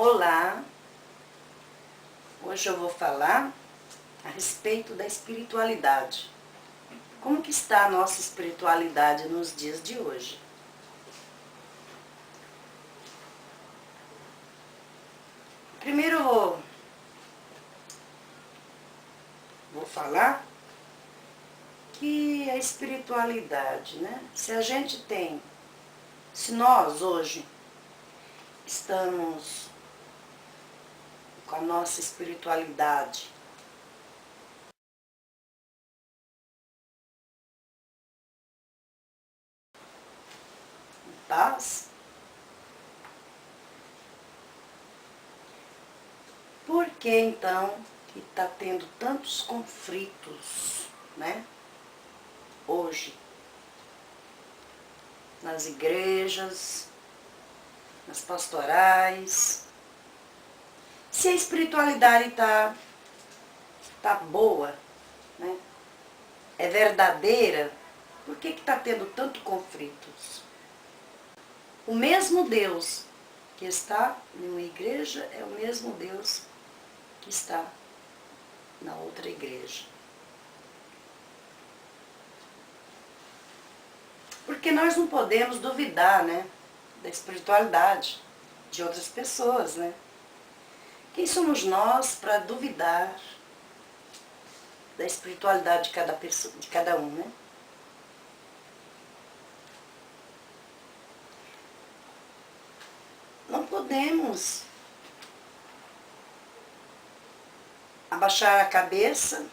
Olá, hoje eu vou falar a respeito da espiritualidade. Como que está a nossa espiritualidade nos dias de hoje? Primeiro eu vou falar que a espiritualidade, né? Se nós hoje estamos com a nossa espiritualidade em paz, por que então que está tendo tantos conflitos, né? Hoje, nas igrejas, nas pastorais. Se a espiritualidade tá boa, né? É verdadeira, por que está tendo tanto conflitos? O mesmo Deus que está numa igreja é o mesmo Deus que está na outra igreja. Porque nós não podemos duvidar, né, da espiritualidade de outras pessoas, né? Quem somos nós para duvidar da espiritualidade de cada pessoa, de cada um, né? Não podemos abaixar a cabeça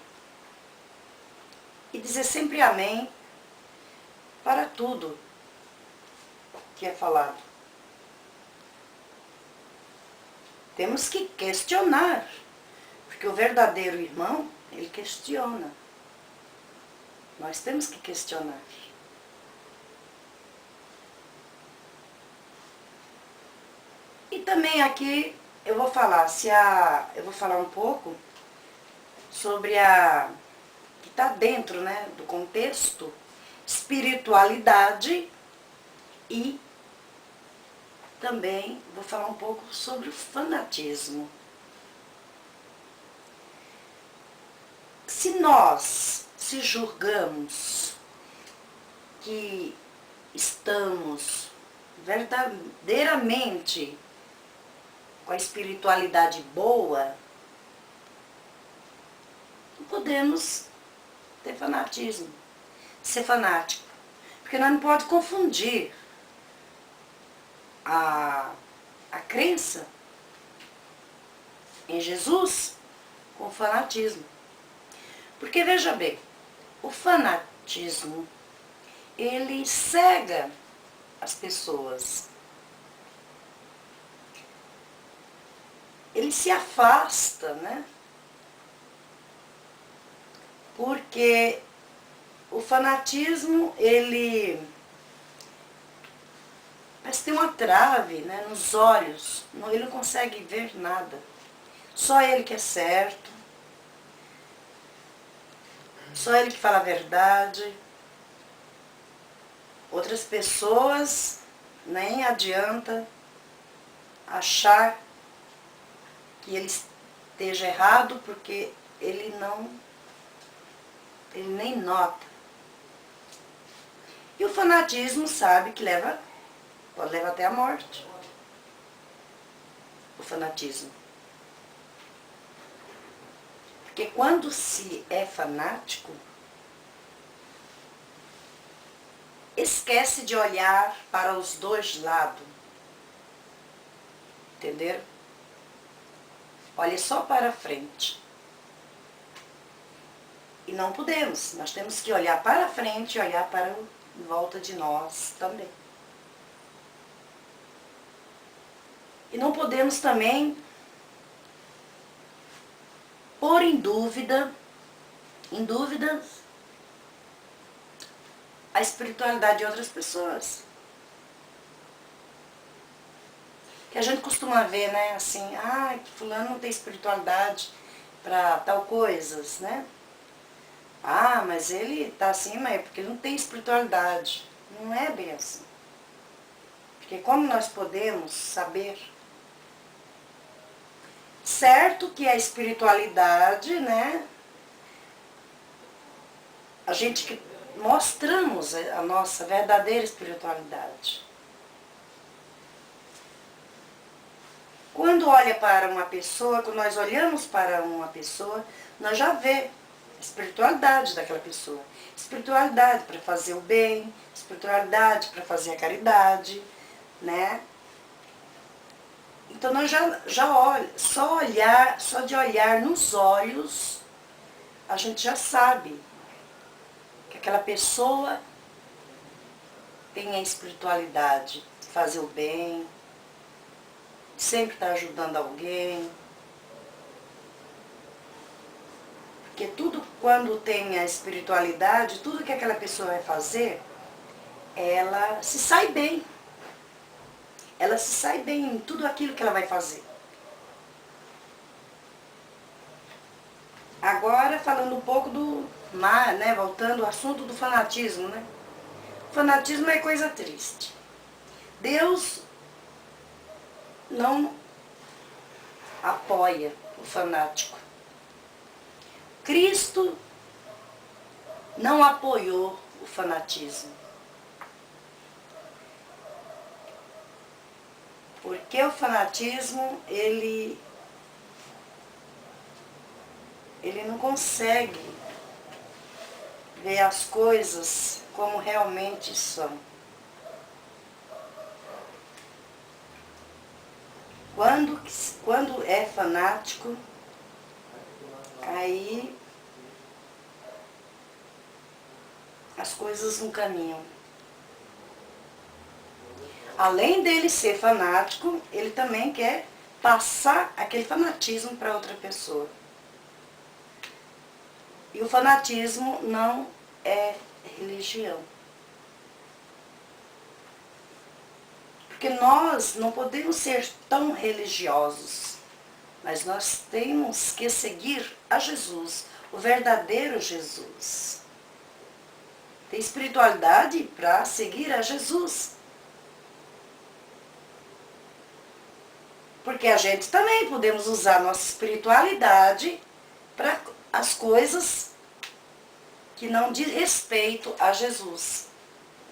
e dizer sempre amém para tudo que é falado. Temos que questionar, porque o verdadeiro irmão, ele questiona. Nós temos que questionar. E também aqui eu vou falar, um pouco sobre que está dentro, né, do contexto espiritualidade, e também vou falar um pouco sobre o fanatismo. Se nós se julgamos que estamos verdadeiramente com a espiritualidade boa, não podemos ter fanatismo, ser fanático. Porque nós não podemos confundir a crença em Jesus com o fanatismo. Porque, veja bem, o fanatismo, ele cega as pessoas. Ele se afasta, né? Porque o fanatismo, ele parece ter uma trave, né, nos olhos. Ele não consegue ver nada. Só ele que é certo. Só ele que fala a verdade. Outras pessoas nem adianta achar que ele esteja errado, porque ele nem nota. E o fanatismo sabe que pode levar até a morte. O fanatismo. Porque quando se é fanático, esquece de olhar para os dois lados. Entenderam? Olha só para frente. E não podemos. Nós temos que olhar para frente e olhar para em volta de nós também. E não podemos também pôr em dúvidas a espiritualidade de outras pessoas. Que a gente costuma ver, né, assim, que fulano não tem espiritualidade para tal coisas, né? Mas ele tá assim, mas é porque ele não tem espiritualidade. Não é bem assim. Porque como nós podemos saber Certo que a espiritualidade, né? A gente mostramos a nossa verdadeira espiritualidade. Quando olha para uma pessoa, quando nós olhamos para uma pessoa, nós já vê a espiritualidade daquela pessoa. Espiritualidade para fazer o bem, espiritualidade para fazer a caridade, né? Então nós já olha, só de olhar nos olhos, a gente já sabe que aquela pessoa tem a espiritualidade de fazer o bem, sempre está ajudando alguém. Porque tudo, quando tem a espiritualidade, tudo que aquela pessoa vai fazer, ela se sai bem. Ela se sai bem em tudo aquilo que ela vai fazer. Agora, falando um pouco do mar, né? Voltando ao assunto do fanatismo, né? O fanatismo é coisa triste. Deus não apoia o fanático. Cristo não apoiou o fanatismo. Porque o fanatismo, ele não consegue ver as coisas como realmente são. Quando é fanático, aí as coisas não caminham. Além dele ser fanático, ele também quer passar aquele fanatismo para outra pessoa. E o fanatismo não é religião. Porque nós não podemos ser tão religiosos, mas nós temos que seguir a Jesus, o verdadeiro Jesus. Tem espiritualidade para seguir a Jesus. Porque a gente também podemos usar nossa espiritualidade para as coisas que não diz respeito a Jesus.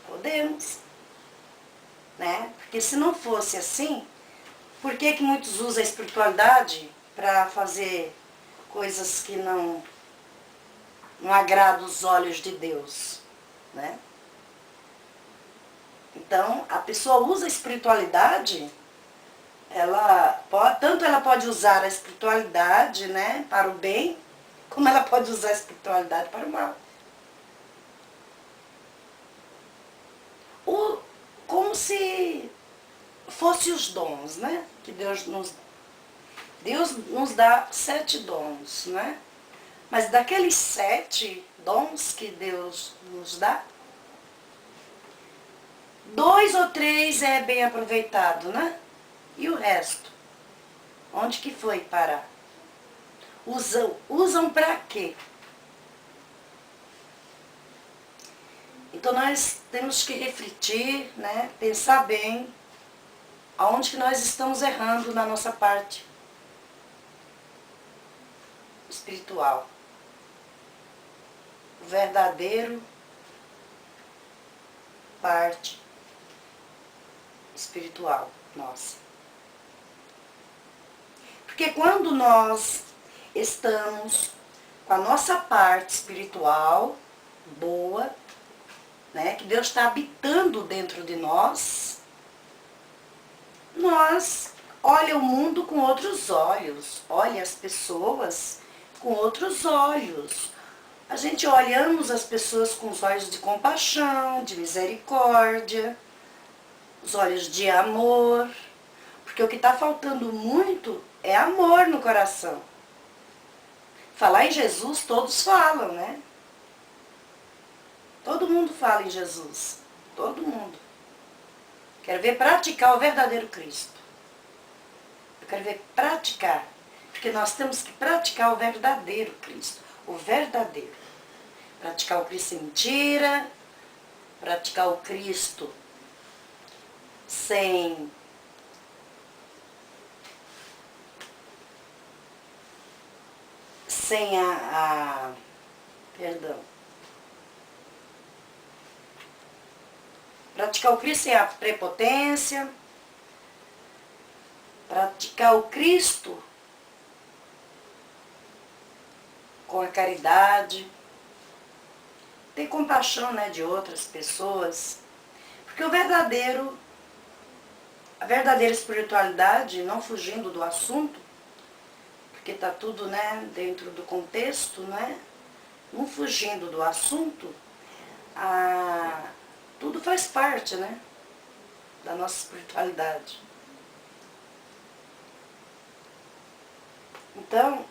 Podemos. Né? Porque se não fosse assim, por que muitos usam a espiritualidade para fazer coisas que não agradam os olhos de Deus? Né? Então, a pessoa usa a espiritualidade, tanto ela pode usar a espiritualidade, né, para o bem, como ela pode usar a espiritualidade para o mal. Como se fossem os dons, né? Que Deus nos dá 7 dons, né? Mas daqueles 7 dons que Deus nos dá, 2 ou 3 é bem aproveitado, né? E o resto? Onde que foi parar? Usam para quê? Então nós temos que refletir, né? Pensar bem aonde que nós estamos errando na nossa parte espiritual. O verdadeiro parte espiritual nossa. Porque quando nós estamos com a nossa parte espiritual boa, né, que Deus está habitando dentro de nós olha o mundo com outros olhos, olha as pessoas com outros olhos. A gente olhamos as pessoas com os olhos de compaixão, de misericórdia, os olhos de amor, porque o que está faltando muito é amor no coração. Falar em Jesus, todos falam, né? Todo mundo fala em Jesus. Todo mundo. Quero ver praticar o verdadeiro Cristo. Eu quero ver praticar. Porque nós temos que praticar o verdadeiro Cristo. O verdadeiro. Praticar o Cristo sem mentira. Praticar o Cristo sem sem perdão. Praticar o Cristo sem a prepotência. Praticar o Cristo com a caridade. Ter compaixão, né, de outras pessoas. Porque a verdadeira espiritualidade, não fugindo do assunto, porque está tudo, né, dentro do contexto, né, não fugindo do assunto, tudo faz parte, né, da nossa espiritualidade. Então,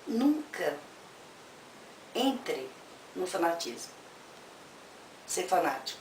nunca entre no fanatismo, ser fanático.